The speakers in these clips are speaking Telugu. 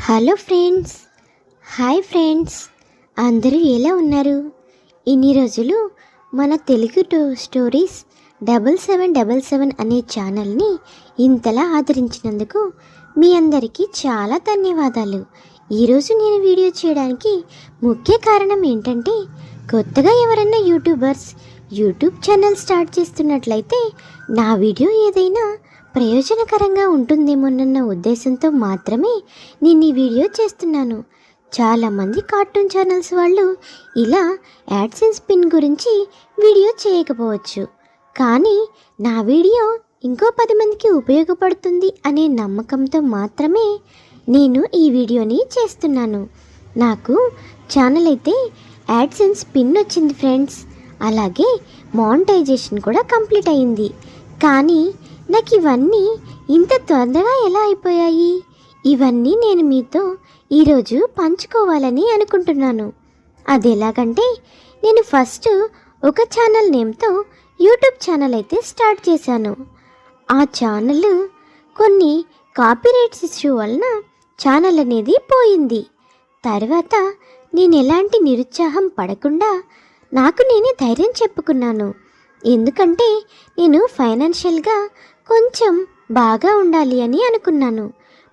హలో ఫ్రెండ్స్, హాయ్ ఫ్రెండ్స్, అందరూ ఎలా ఉన్నారు? ఇన్ని రోజులు మన తెలుగు స్టోరీస్ 7777 అనే ఛానల్ని ఇంతలా ఆదరించినందుకు మీ అందరికీ చాలా ధన్యవాదాలు. ఈరోజు నేను వీడియో చేయడానికి ముఖ్య కారణం ఏంటంటే, కొత్తగా ఎవరైనా యూట్యూబర్స్ యూట్యూబ్ ఛానల్ స్టార్ట్ చేస్తున్నట్లయితే నా వీడియో ఏదైనా ప్రయోజనకరంగా ఉంటుందేమోనన్న ఉద్దేశంతో మాత్రమే నేను ఈ వీడియో చేస్తున్నాను. చాలామంది కార్టూన్ ఛానల్స్ వాళ్ళు ఇలా యాడ్సెన్స్ పిన్ గురించి వీడియో చేయకపోవచ్చు, కానీ నా వీడియో ఇంకో 10 మందికి ఉపయోగపడుతుంది అనే నమ్మకంతో మాత్రమే నేను ఈ వీడియోని చేస్తున్నాను. నాకు ఛానల్ అయితే యాడ్సెన్స్ పిన్ వచ్చింది ఫ్రెండ్స్, అలాగే మానిటైజేషన్ కూడా కంప్లీట్ అయింది. కానీ నాకు ఇవన్నీ ఇంత తొందరగా ఎలా అయిపోయాయి? ఇవన్నీ నేను మీతో ఈరోజు పంచుకోవాలని అనుకుంటున్నాను. అది ఎలాగంటే, నేను ఫస్ట్ ఒక ఛానల్ నేమ్తో యూట్యూబ్ ఛానల్ అయితే స్టార్ట్ చేశాను. ఆ ఛానల్ కొన్ని కాపీరైట్స్ ఇష్యూ వలన ఛానల్ అనేది పోయింది. తర్వాత నేను ఎలాంటి నిరుత్సాహం పడకుండా నాకు నేనే ధైర్యం చెప్పుకున్నాను. ఎందుకంటే నేను ఫైనాన్షియల్గా కొంచెం బాగా ఉండాలి అని అనుకున్నాను.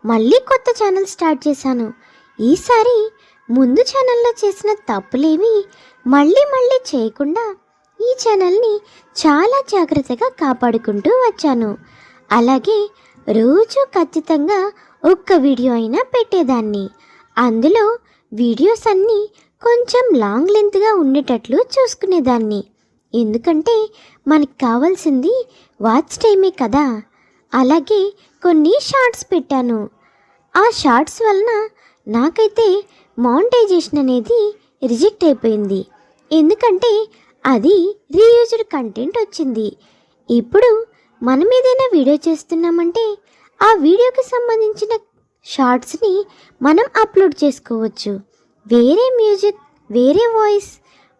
మళ్ళీ కొత్త ఛానల్ స్టార్ట్ చేశాను. ఈసారి ముందు ఛానల్లో చేసిన తప్పులేవి మళ్ళీ చేయకుండా ఈ ఛానల్ని చాలా జాగ్రత్తగా కాపాడుకుంటూ వచ్చాను. అలాగే రోజు ఖచ్చితంగా ఒక్క వీడియో అయినా పెట్టేదాన్ని. అందులో వీడియోస్ అన్నీ కొంచెం లాంగ్ లెంత్గా ఉండేటట్లు చూసుకునేదాన్ని. ఎందుకంటే మనకి కావాల్సింది వాచ్ టైమే కదా. అలాగే కొన్ని షార్ట్స్ పెట్టాను. ఆ షార్ట్స్ వలన నాకైతే మానిటైజేషన్ అనేది రిజెక్ట్ అయిపోయింది. ఎందుకంటే అది రీయూజ్డ్ కంటెంట్ వచ్చింది. ఇప్పుడు మనం ఏదైనా వీడియో చేస్తున్నామంటే ఆ వీడియోకి సంబంధించిన షార్ట్స్ని మనం అప్లోడ్ చేసుకోవచ్చు. వేరే మ్యూజిక్, వేరే వాయిస్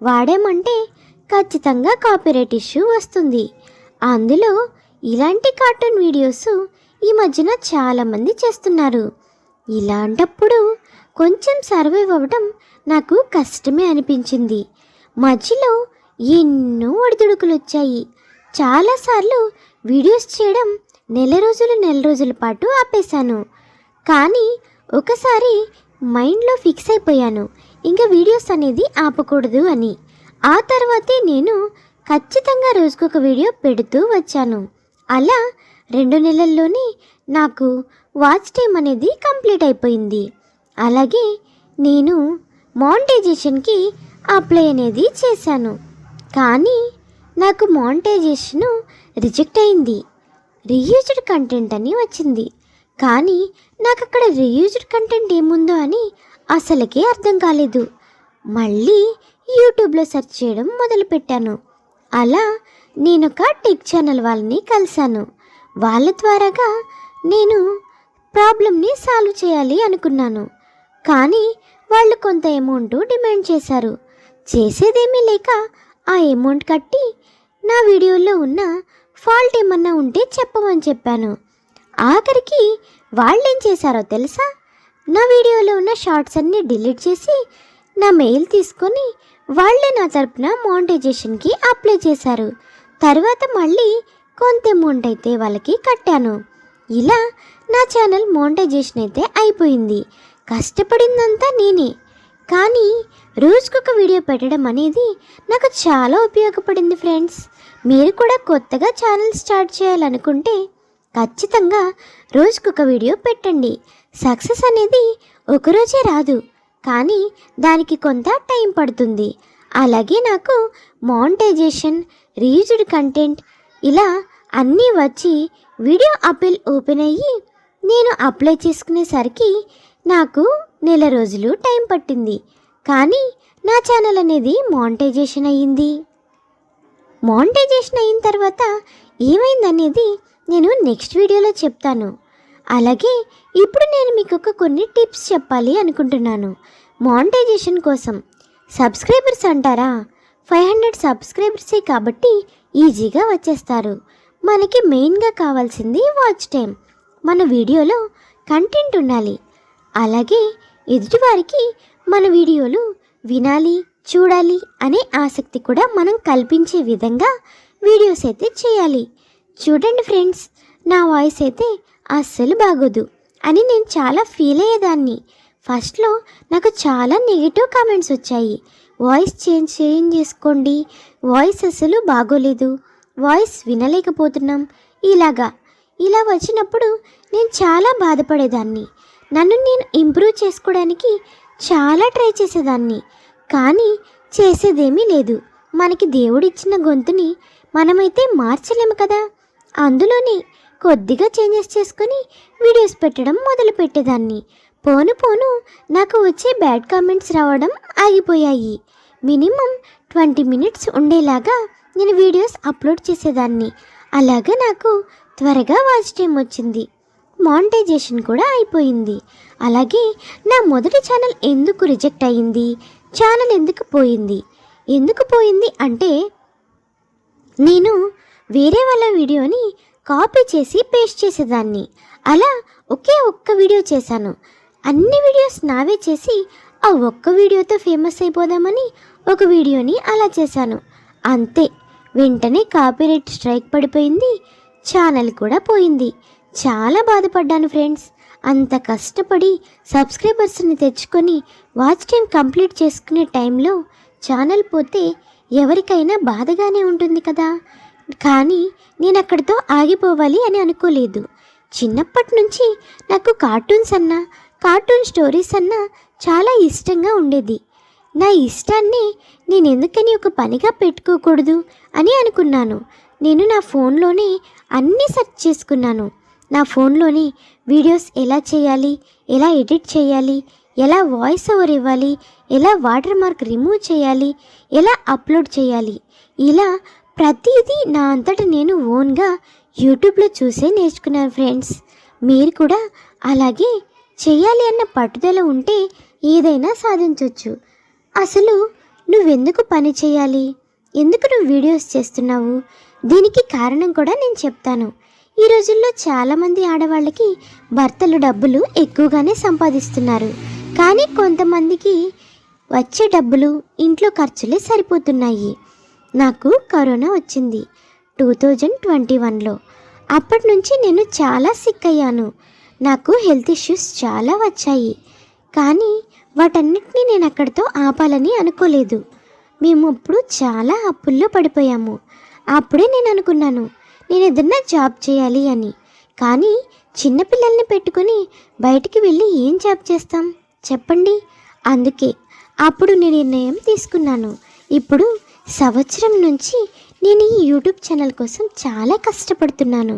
వాడామంటే ఖచ్చితంగా కాపీరైట్ ఇష్యూ వస్తుంది. అందులో ఇలాంటి కార్టూన్ వీడియోస్ ఈ మధ్యన చాలామంది చేస్తున్నారు. ఇలాంటప్పుడు కొంచెం సర్వైవ్ అవ్వడం నాకు కష్టమే అనిపించింది. మధ్యలో ఎన్నో ఒడిదుడుకులు వచ్చాయి. చాలాసార్లు వీడియోస్ చేయడం నెల రోజుల పాటు ఆపేశాను. కానీ ఒకసారి మైండ్లో ఫిక్స్ అయిపోయాను, ఇంకా వీడియోస్ అనేది ఆపకూడదు అని. ఆ తర్వాతే నేను ఖచ్చితంగా రోజుకొక వీడియో పెడుతూ వచ్చాను. అలా 2 నెలల్లోనే నాకు వాచ్ టైం అనేది కంప్లీట్ అయిపోయింది. అలాగే నేను మానిటైజేషన్కి అప్లై అనేది చేశాను. కానీ నాకు మానిటైజేషను రిజెక్ట్ అయింది. రీయూజ్డ్ కంటెంట్ అని వచ్చింది. కానీ నాకు అక్కడ రీయూజ్డ్ కంటెంట్ ఏముందో అని అసలుకే అర్థం కాలేదు. మళ్ళీ యూట్యూబ్లో సెర్చ్ చేయడం మొదలుపెట్టాను. అలా నేను ఒక టెక్ ఛానల్ వాళ్ళని కలిశాను. వాళ్ళ ద్వారాగా నేను ప్రాబ్లమ్ని సాల్వ్ చేయాలి అనుకున్నాను. కానీ వాళ్ళు కొంత అమౌంట్ డిమాండ్ చేశారు. చేసేదేమీ లేక ఆ అమౌంట్ కట్టి నా వీడియోలో ఉన్న ఫాల్ట్ ఏమన్నా ఉంటే చెప్పమని చెప్పాను. ఆఖరికి వాళ్ళేం చేశారో తెలుసా? నా వీడియోలో ఉన్న షార్ట్స్ అన్నీ డిలీట్ చేసి నా మెయిల్ తీసుకొని వాళ్ళే నా తరపున మానిటైజేషన్కి అప్లై చేశారు. తర్వాత మళ్ళీ కొంత అమౌంట్ అయితే వాళ్ళకి కట్టాను. ఇలా నా ఛానల్ మానిటైజేషన్ అయితే అయిపోయింది. కష్టపడిందంతా నేనే. కానీ రోజుకొక వీడియో పెట్టడం అనేది నాకు చాలా ఉపయోగపడింది ఫ్రెండ్స్. మీరు కూడా కొత్తగా ఛానల్ స్టార్ట్ చేయాలనుకుంటే ఖచ్చితంగా రోజుకొక వీడియో పెట్టండి. సక్సెస్ అనేది ఒకరోజే రాదు, కానీ దానికి కొంత టైం పడుతుంది. అలాగే నాకు మానిటైజేషన్, రీయూజ్డ్ కంటెంట్ ఇలా అన్నీ వచ్చి వీడియో అప్పీల్ ఓపెన్ అయ్యి నేను అప్లై చేసుకునేసరికి నాకు నెల రోజులు టైం పట్టింది. కానీ నా ఛానల్ అనేది మానిటైజేషన్ అయ్యింది. మానిటైజేషన్ అయిన తర్వాత ఏమైందనేది నేను నెక్స్ట్ వీడియోలో చెప్తాను. అలాగే ఇప్పుడు నేను మీకు కొన్ని టిప్స్ చెప్పాలి అనుకుంటున్నాను. మానిటైజేషన్ కోసం సబ్స్క్రైబర్స్ అంటారా? 500 సబ్స్క్రైబర్సే కాబట్టి ఈజీగా వచ్చేస్తారు. మనకి మెయిన్గా కావాల్సింది వాచ్ టైం. మన వీడియోలో కంటెంట్ ఉండాలి. అలాగే ఎదుటివారికి మన వీడియోలు వినాలి, చూడాలి అనే ఆసక్తి కూడా మనం కల్పించే విధంగా వీడియోస్ అయితే చేయాలి. చూడండి ఫ్రెండ్స్, నా వాయిస్ అయితే అస్సలు బాగోదు అని నేను చాలా ఫీల్ అయ్యేదాన్ని. ఫస్ట్లో నాకు చాలా నెగిటివ్ కామెంట్స్ వచ్చాయి. వాయిస్ చేంజ్ చేసుకోండి, వాయిస్ అసలు బాగోలేదు, వాయిస్ వినలేకపోతున్నాం, ఇలా వచ్చినప్పుడు నేను చాలా బాధపడేదాన్ని. నన్ను నేను ఇంప్రూవ్ చేసుకోవడానికి చాలా ట్రై చేసేదాన్ని. కానీ చేసేదేమీ లేదు. మనకి దేవుడిచ్చిన గొంతుని మనమైతే మార్చలేము కదా. అందులోని కొద్దిగా చేంజెస్ చేసుకొని వీడియోస్ పెట్టడం మొదలు పెట్టేదాన్ని. పోను నాకు వచ్చే బ్యాడ్ కామెంట్స్ రావడం ఆగిపోయాయి. మినిమం 20 మినిట్స్ ఉండేలాగా నేను వీడియోస్ అప్లోడ్ చేసేదాన్ని. అలాగా నాకు త్వరగా వాచ్ టైం వచ్చింది, మానిటైజేషన్ కూడా అయిపోయింది. అలాగే నా మొదటి ఛానల్ ఎందుకు రిజెక్ట్ అయ్యింది, ఛానల్ ఎందుకు పోయింది అంటే నేను వేరే వాళ్ళ వీడియోని కాపీ చేసి పేస్ట్ చేసేదాన్ని. అలా ఒక్క వీడియో చేశాను. అన్ని వీడియోస్ నావే చేసి ఆ ఒక్క వీడియోతో ఫేమస్ అయిపోదామని ఒక వీడియోని అలా చేశాను. అంతే, వెంటనే కాపీరైట్ స్ట్రైక్ పడిపోయింది, ఛానల్ కూడా పోయింది. చాలా బాధపడ్డాను ఫ్రెండ్స్. అంత కష్టపడి సబ్స్క్రైబర్స్ని తెచ్చుకొని వాచ్ టైం కంప్లీట్ చేసుకునే టైంలో ఛానల్ పోతే ఎవరికైనా బాధగానే ఉంటుంది కదా. కానీ నేను అక్కడితో ఆగిపోవాలి అని అనుకోలేదు. చిన్నప్పటి నుంచి నాకు కార్టూన్ స్టోరీస్ అన్నా చాలా ఇష్టంగా ఉండేది. నా ఇష్టాన్ని నేను ఎందుకని ఒక పనిగా పెట్టుకోకూడదు అని అనుకున్నాను. నేను నా ఫోన్లోనే అన్నీ సెర్చ్ చేసుకున్నాను. నా ఫోన్లోనే వీడియోస్ ఎలా చేయాలి, ఎలా ఎడిట్ చేయాలి, ఎలా వాయిస్ ఓవర్ ఇవ్వాలి, ఎలా వాటర్ మార్క్ రిమూవ్ చేయాలి, ఎలా అప్లోడ్ చేయాలి, ఇలా ప్రతిదీ నా అంతటా నేను ఓన్గా యూట్యూబ్లో చూసే నేర్చుకున్నాను ఫ్రెండ్స్. మీరు కూడా అలాగే చేయాలి అన్న పట్టుదల ఉంటే ఏదైనా సాధించవచ్చు. అసలు నువ్వెందుకు పని చేయాలి, ఎందుకు నువ్వు వీడియోస్ చేస్తున్నావు, దీనికి కారణం కూడా నేను చెప్తాను. ఈ రోజుల్లో చాలామంది ఆడవాళ్ళకి భర్తలు డబ్బులు ఎక్కువగానే సంపాదిస్తున్నారు. కానీ కొంతమందికి వచ్చే డబ్బులు ఇంట్లో ఖర్చులే సరిపోతున్నాయి. నాకు కరోనా వచ్చింది 2021లో. అప్పటి నుంచి నేను చాలా సిక్ అయ్యాను. నాకు హెల్త్ ఇష్యూస్ చాలా వచ్చాయి. కానీ వాటన్నిటినీ నేను అక్కడితో ఆపాలని అనుకోలేదు. మేము అప్పుడు చాలా అప్పుల్లో పడిపోయాము. అప్పుడే నేను అనుకున్నాను నేను ఏదన్నా జాబ్ చేయాలి అని. కానీ చిన్నపిల్లల్ని పెట్టుకొని బయటికి వెళ్ళి ఏం జాబ్ చేస్తాం చెప్పండి. అందుకే అప్పుడు నేను నిర్ణయం తీసుకున్నాను. ఇప్పుడు సంవత్సరం నుంచి నేను ఈ యూట్యూబ్ ఛానల్ కోసం చాలా కష్టపడుతున్నాను.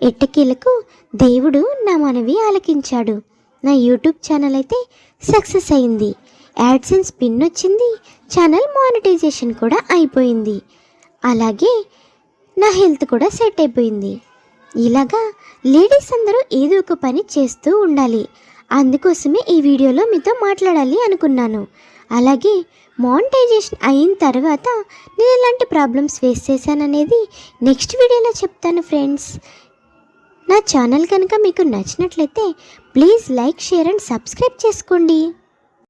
ఎట్టకేలకు దేవుడు నా మనవి ఆలకించాడు. నా యూట్యూబ్ ఛానల్ అయితే సక్సెస్ అయింది. యాడ్సెన్స్ పిన్ వచ్చింది, ఛానల్ మానిటైజేషన్ కూడా అయిపోయింది. అలాగే నా హెల్త్ కూడా సెట్ అయిపోయింది. ఇలాగా లేడీస్ అందరూ ఏదో ఒక పని చేస్తూ ఉండాలి. అందుకోసమే ఈ వీడియోలో మీతో మాట్లాడాలి అనుకున్నాను. అలాగే మానిటైజేషన్ అయిన తర్వాత నేను ఎలాంటి ప్రాబ్లమ్స్ ఫేస్ చేశాననేది నెక్స్ట్ వీడియోలో చెప్తాను ఫ్రెండ్స్. నా ఛానల్ కనుక మీకు నచ్చినట్లయితే please like, share and subscribe చేసుకోండి.